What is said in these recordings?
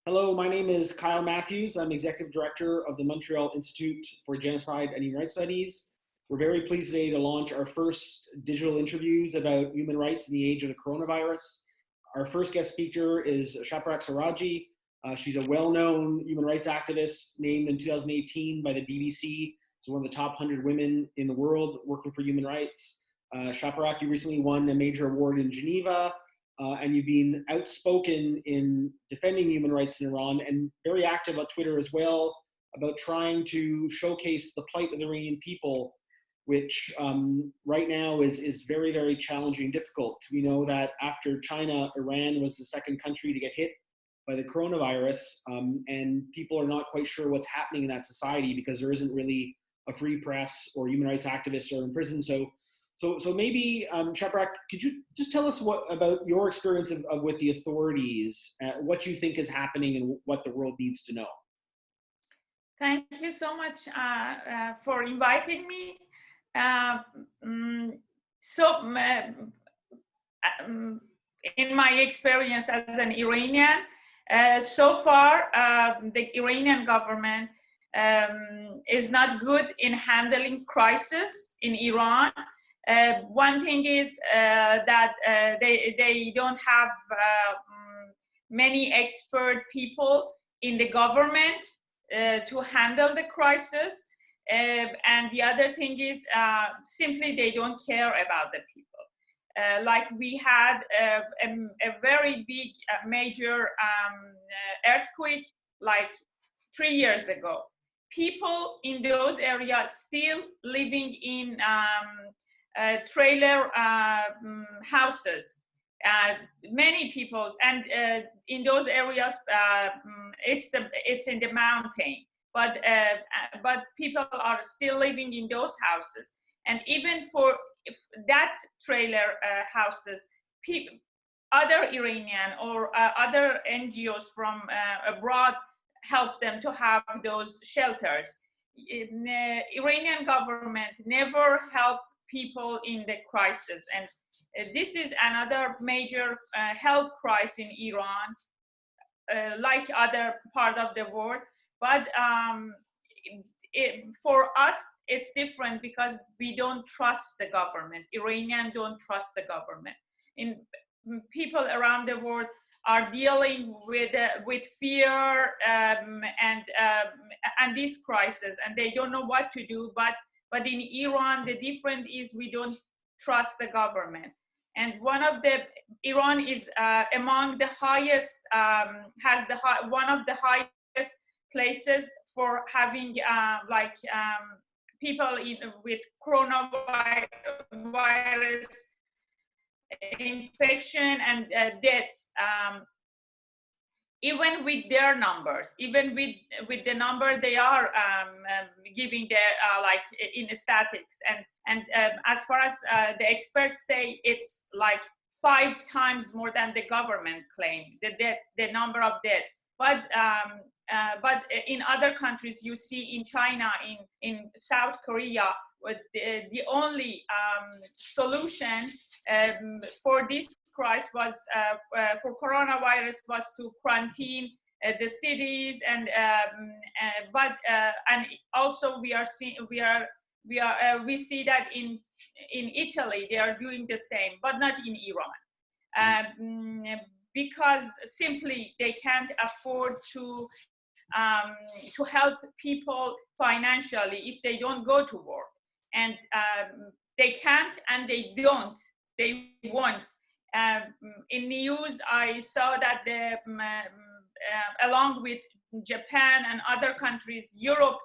Hello, my name is Kyle Matthews. I'm Executive Director of the Montreal Institute for Genocide and Human Rights Studies. We're very pleased today to launch our first digital interviews about human rights in the age of the coronavirus. Our first guest speaker is Shaparak Shajari. She's a well-known human rights activist named in 2018 by the BBC as one of the top 100 women in the world working for human rights. Shaparak, you recently won a major award in Geneva, and you've been outspoken in defending human rights in Iran and very active on Twitter as well about trying to showcase the plight of the Iranian people, which right now is very, very challenging and difficult. We know that after China, Iran was the second country to get hit by the coronavirus, and people are not quite sure what's happening in that society because there isn't really a free press or human rights activists are in prison. So maybe, Shaparak, could you just tell us about your experience with the authorities, what you think is happening and what the world needs to know? Thank you so much for inviting me. Uh, mm, so, in my experience as an Iranian, so far the Iranian government is not good in handling crisis in Iran. One thing is that they don't have many expert people in the government to handle the crisis. And the other thing is simply they don't care about the people. Like we had a very big major earthquake like 3 years ago. People in those areas still living in trailer houses. Many people, and in those areas, it's in the mountain, but people are still living in those houses. And even for that trailer houses, other Iranian or other NGOs from abroad help them to have those shelters. Iranian government never helped people in the crisis, and this is another major health crisis in Iran, like other part of the world. But for us, it's different because we don't trust the government. Iranians don't trust the government. People around the world are dealing with fear and this crisis, and they don't know what to do. But in Iran, the difference is we don't trust the government. And Iran is among the highest, one of the highest places for having people with coronavirus infection and deaths. Even with their numbers, even with the number they are giving in statistics, and as far as the experts say, it's like 5 times more than the government claim the number of deaths. But in other countries, you see in China, in South Korea, the only solution for this crisis was for coronavirus was to quarantine the cities, and also we see that in Italy they are doing the same, but not in Iran, because simply they can't afford to help people financially if they don't go to work, and they can't, and they won't. In news, I saw that along with Japan and other countries, Europe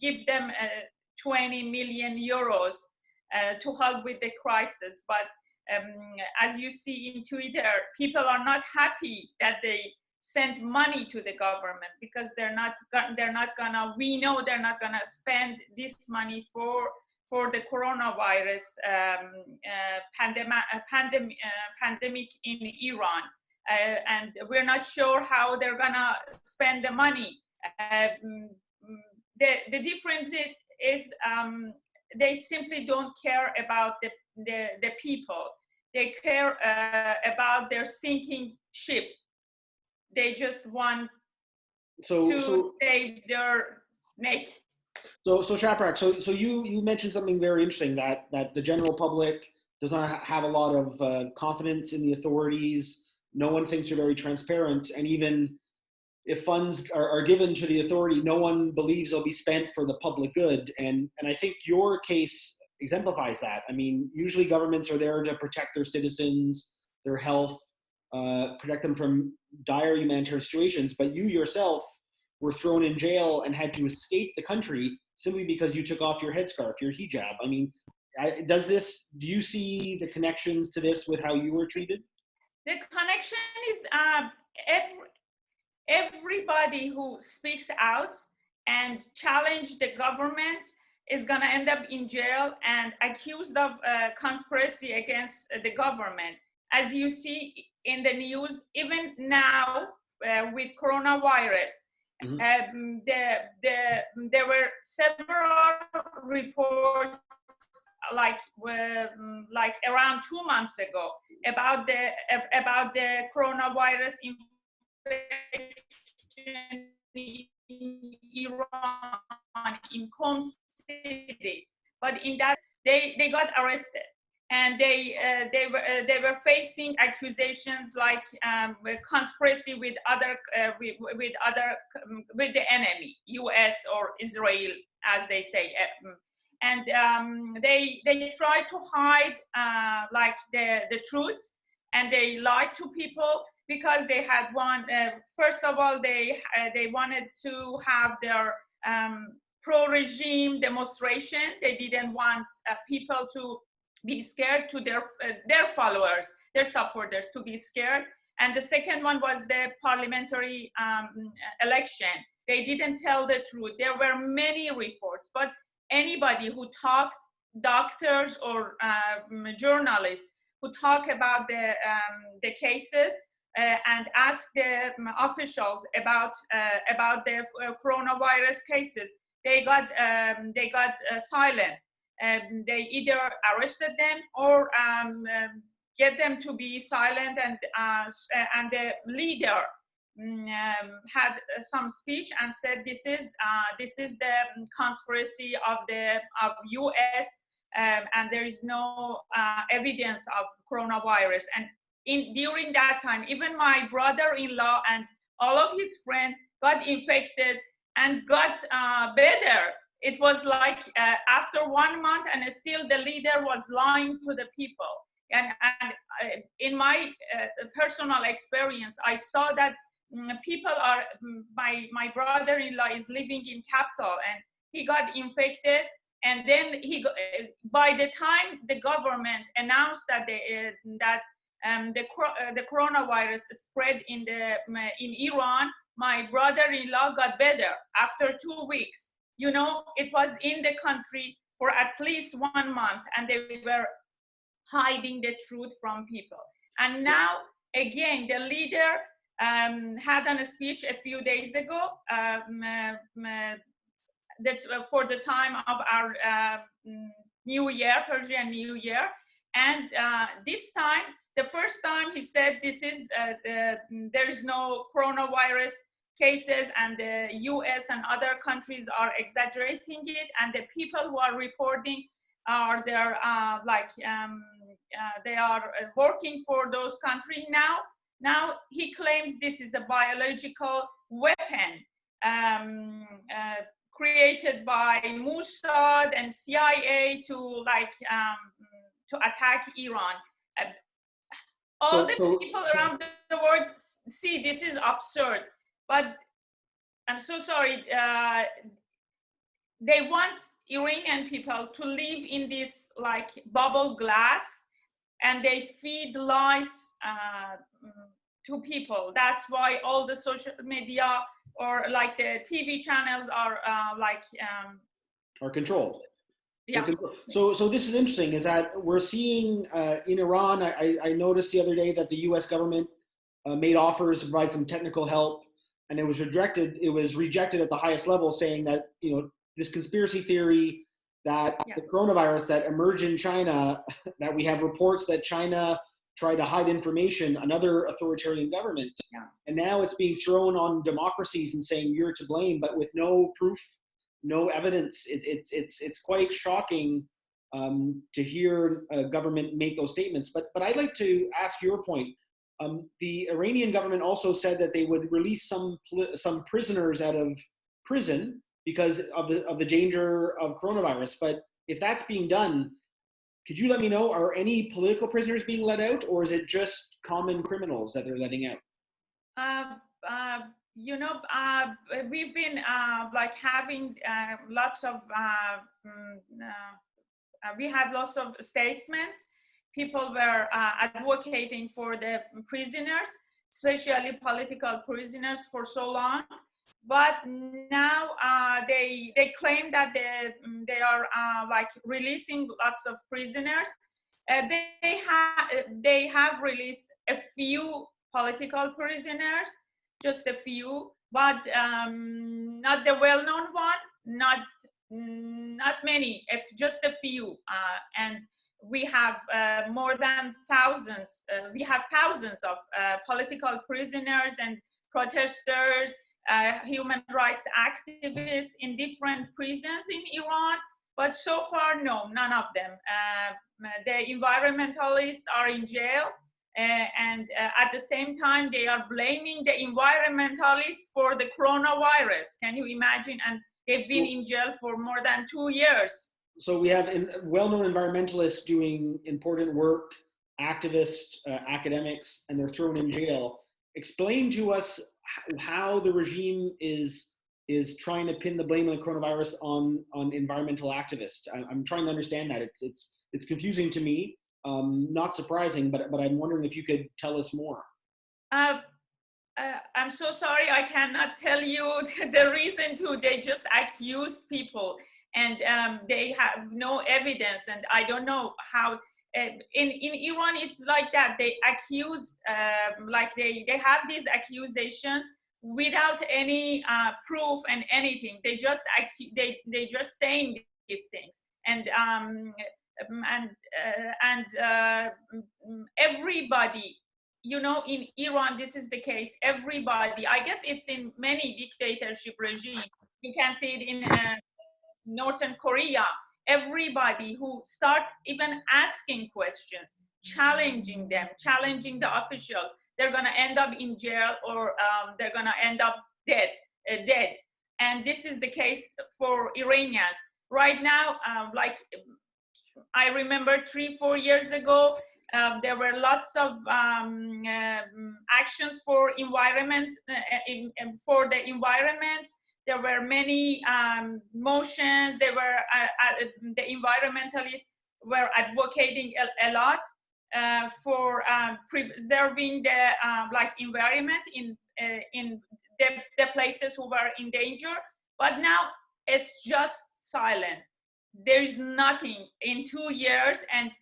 give them 20 million euros to help with the crisis. But as you see in Twitter, people are not happy that they send money to the government because we know they're not gonna spend this money for the coronavirus pandemic in Iran, and we're not sure how they're gonna spend the money. The difference is they simply don't care about the people. They care about their sinking ship. they just want So to save their neck. So Shaparak, so you mentioned something very interesting, that the general public does not have a lot of confidence in the authorities. No one thinks they're very transparent, and even if funds are given to the authority, no one believes they'll be spent for the public good. And I think your case exemplifies that. I mean, usually governments are there to protect their citizens, their health, protect them from dire humanitarian situations, but you yourself were thrown in jail and had to escape the country simply because you took off your headscarf, your hijab. I mean, do you see the connections to this with how you were treated? The connection is everybody who speaks out and challenge the government is going to end up in jail and accused of conspiracy against the government. As you see in the news, even now with coronavirus, there were several reports like around 2 months ago about the coronavirus infection in Iran, in Qom city. But in that, they got arrested, and they were facing accusations like conspiracy with the enemy, U.S. or Israel, as they say. And they tried to hide like the truth, and they lied to people because they had first of all, they wanted to have their pro-regime demonstration. They didn't want people to be scared, to their followers, their supporters to be scared. And the second one was the parliamentary election. They didn't tell the truth. There were many reports, but anybody who talked, doctors or journalists who talk about the cases and ask the officials about the coronavirus cases, they got silent. They either arrested them or get them to be silent, and the leader had some speech and said this is the conspiracy of US, and there is no evidence of coronavirus. And during that time, even my brother-in-law and all of his friends got infected and got better. It was like after 1 month, and still the leader was lying to the people. And in my personal experience, I saw that people are, my brother-in-law is living in capital, and he got infected. And then by the time the government announced that the coronavirus spread in Iran, my brother-in-law got better after 2 weeks. You know, it was in the country for at least 1 month, and they were hiding the truth from people. And now, again, the leader had a speech a few days ago that's for the time of our New Year, Persian New Year. And this time, the first time he said there is no coronavirus cases, and the US and other countries are exaggerating it, and the people who are reporting are they are working for those countries now. Now he claims this is a biological weapon created by Mossad and CIA to attack Iran. All the people around the world see this is absurd, but I'm so sorry. They want Iranian people to live in this like bubble glass, and they feed lies to people. That's why all the social media or like the TV channels are controlled. Yeah. So this is interesting, is that we're seeing in Iran, I noticed the other day that the US government made offers to provide some technical help, and it was rejected. It was rejected at the highest level, saying that, you know, this conspiracy theory that the coronavirus that emerged in China, that we have reports that China try to hide information, another authoritarian government. Yeah. And now it's being thrown on democracies and saying you're to blame, but with no proof, no evidence. It's quite shocking to hear a government make those statements. But I'd like to ask your point. The Iranian government also said that they would release some prisoners out of prison because of the danger of coronavirus. But if that's being done, could you let me know, are any political prisoners being let out, or is it just common criminals that they're letting out? We've been like having lots of, we had lots of statements. People were advocating for the prisoners, especially political prisoners, for so long. But now they claim that they are like releasing lots of prisoners. They have released a few political prisoners, just a few, but not the well-known one, not many, if just a few. And we have more than thousands. We have thousands of political prisoners and protesters, human rights activists in different prisons in Iran. But so far, no, none of them. The environmentalists are in jail, and at the same time, they are blaming the environmentalists for the coronavirus. Can you imagine? And they've been in jail for more than 2 years. So we have well-known environmentalists doing important work, activists, academics, and they're thrown in jail. Explain to us how the regime is trying to pin the blame of the coronavirus on environmental activists. I'm trying to understand that. It's confusing to me, not surprising, but I'm wondering if you could tell us more. I'm so sorry, I cannot tell you the reason to. They just accused people, and they have no evidence, and I don't know how. In Iran, it's like that. They accuse, like they have these accusations without any proof and anything. They just they just saying these things, and everybody, you know, in Iran, this is the case. Everybody, I guess it's in many dictatorship regimes. You can see it in Northern Korea. Everybody who start even asking questions, challenging them, challenging the officials, they're gonna end up in jail, or they're gonna end up dead. And this is the case for Iranians. Right now, like I remember 3-4 years ago, there were lots of actions for environment, for the environment. There were many motions. There were the environmentalists were advocating a lot for preserving the like environment in the places who were in danger. But now it's just silent. There is nothing in 2 years, and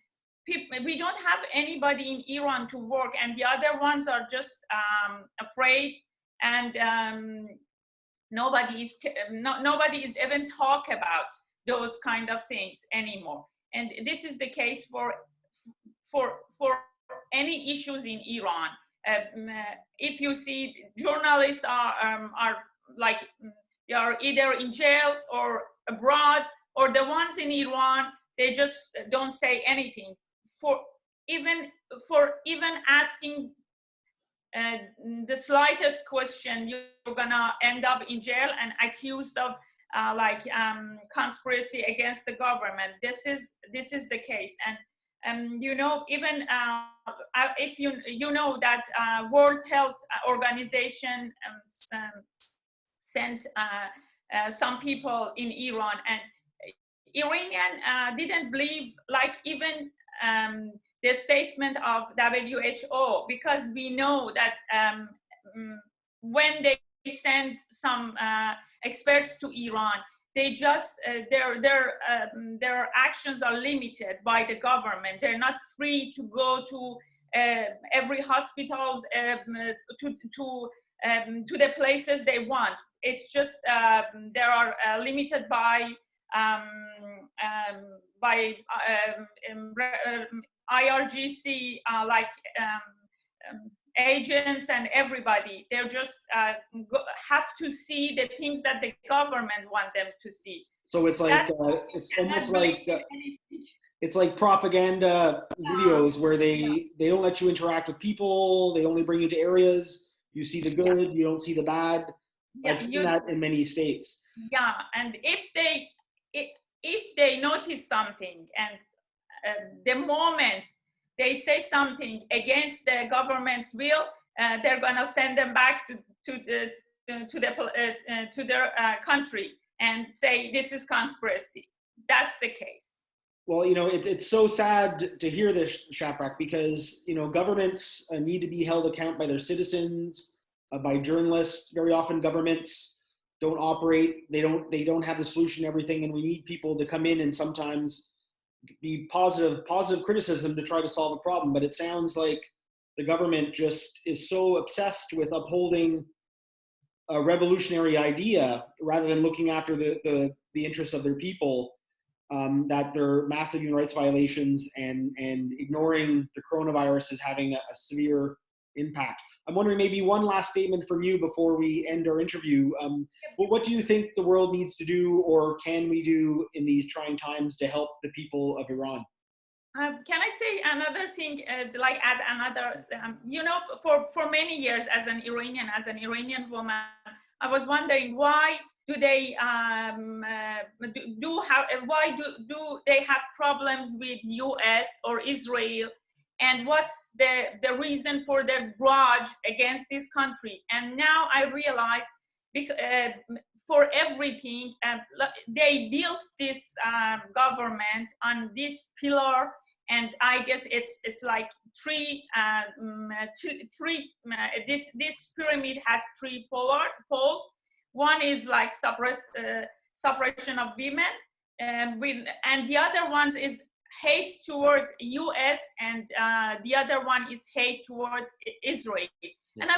we don't have anybody in Iran to work, and the other ones are just afraid, and nobody is even talk about those kind of things anymore. And this is the case for any issues in Iran. If you see, journalists are like, they are either in jail or abroad, or the ones in Iran, they just don't say anything. For even asking the slightest question, you're gonna end up in jail and accused of conspiracy against the government. This is the case. And you know, even if you know that World Health Organization sent some people in Iran, and Iranian didn't believe, like, even the statement of WHO, because we know that when they send some experts to Iran, they just their actions are limited by the government. They're not free to go to every hospitals to the places they want. It's just they are limited by IRGC, agents and everybody. They're just have to see the things that the government want them to see. So it's like it's almost like it's like propaganda videos where they don't let you interact with people. They only bring you to areas. You see the good, you don't see the bad. I've seen that in many states. Yeah, and if they notice something, and the moment they say something against the government's will, they're gonna send them back to their country and say this is conspiracy. That's the case. Well, it's so sad to hear this, Shaparak, because governments need to be held account by their citizens, by journalists. Very often, governments don't operate. They don't have the solution to everything, and we need people to come in and sometimes be positive criticism to try to solve a problem. But it sounds like the government just is so obsessed with upholding a revolutionary idea rather than looking after the interests of their people, that there are massive human rights violations, and ignoring the coronavirus is having a severe impact. I'm wondering, maybe one last statement from you before we end our interview. What do you think the world needs to do, or can we do in these trying times to help the people of Iran? Can I say another thing, add another, for many years as an Iranian woman, I was wondering, why do they do they have problems with US or Israel, and what's the reason for their grudge against this country? And now I realize, for everything, they built this government on this pillar, and I guess it's like this pyramid has three poles. One is like suppression of women, and the other one is hate toward US, and the other one is hate toward Israel. And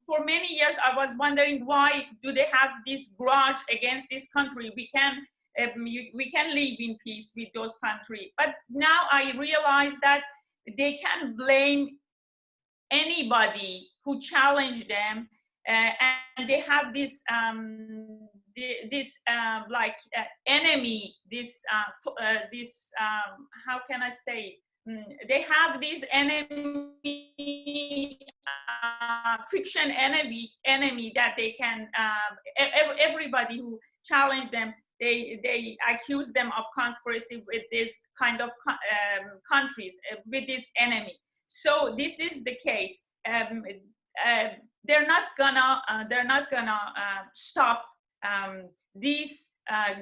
for many years, I was wondering, why do they have this grudge against this country? We can live in peace with those countries. But now I realize that they can blame anybody who challenged them, and they have this enemy. How can I say? They have this enemy, fiction enemy that they can. Everybody who challenged them, they accuse them of conspiracy with this kind of countries, with this enemy. So this is the case. They're not gonna stop this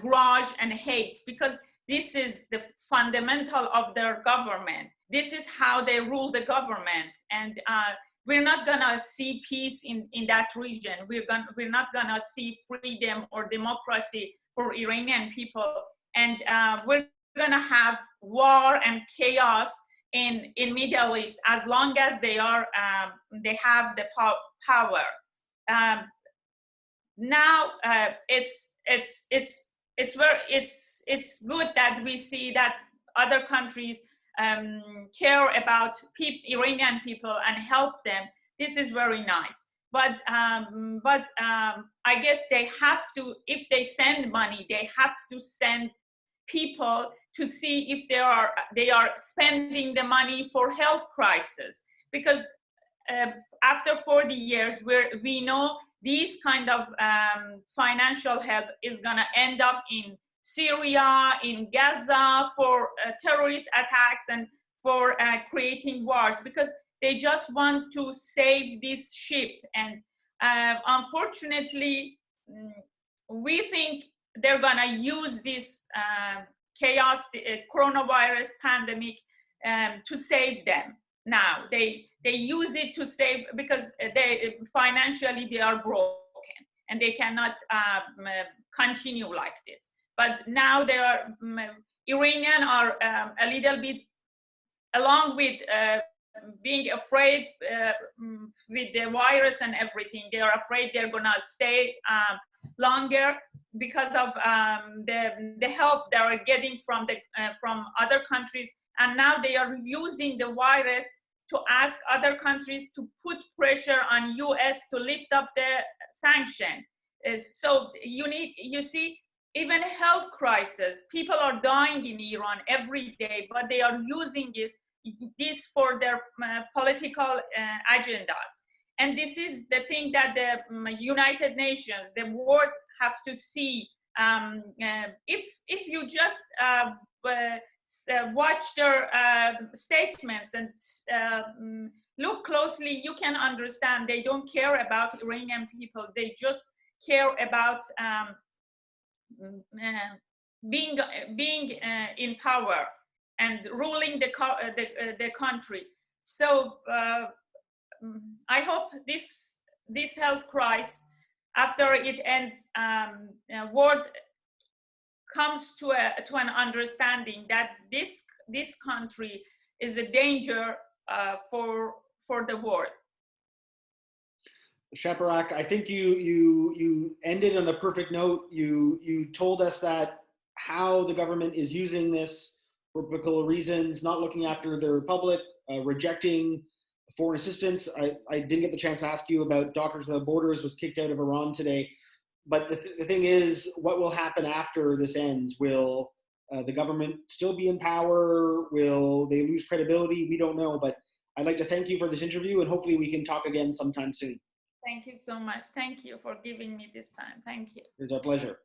grudge and hate, because this is the fundamental of their government. This is how they rule the government, and we're not gonna see peace in that region. We're not gonna see freedom or democracy for Iranian people, and we're gonna have war and chaos in Middle East as long as they have the power. Now it's good that we see that other countries care about Iranian people and help them. This is very nice. But I guess they have to, if they send money, they have to send people to see if they are spending the money for health crisis, because after 40 years, we know this kind of financial help is gonna end up in Syria, in Gaza, for terrorist attacks and for creating wars, because they just want to save this ship. And unfortunately, we think they're gonna use this chaos, the coronavirus pandemic, to save them. Now they use it to save, because financially they are broken and they cannot continue like this. But now they are Iranian are a little bit, along with being afraid with the virus and everything, they are afraid they're gonna stay longer because of the help they are getting from other countries, and now they are using the virus to ask other countries to put pressure on US to lift up the sanction. So you see, even health crisis, people are dying in Iran every day, but they are using this for their political agendas. And this is the thing that the United Nations, the world, have to see. If you just watch their statements and look closely, you can understand they don't care about Iranian people. They just care about being in power and ruling the country. So I hope this health crisis, after it ends, world comes to an understanding that this country is a danger for the world. Shaparak, I think you ended on the perfect note. You told us that how the government is using this for political reasons, not looking after the republic, rejecting foreign assistance. I didn't get the chance to ask you about Doctors Without Borders was kicked out of Iran today. But the thing is, what will happen after this ends? Will the government still be in power? Will they lose credibility? We don't know. But I'd like to thank you for this interview, and hopefully we can talk again sometime soon. Thank you so much. Thank you for giving me this time. Thank you. It was our pleasure.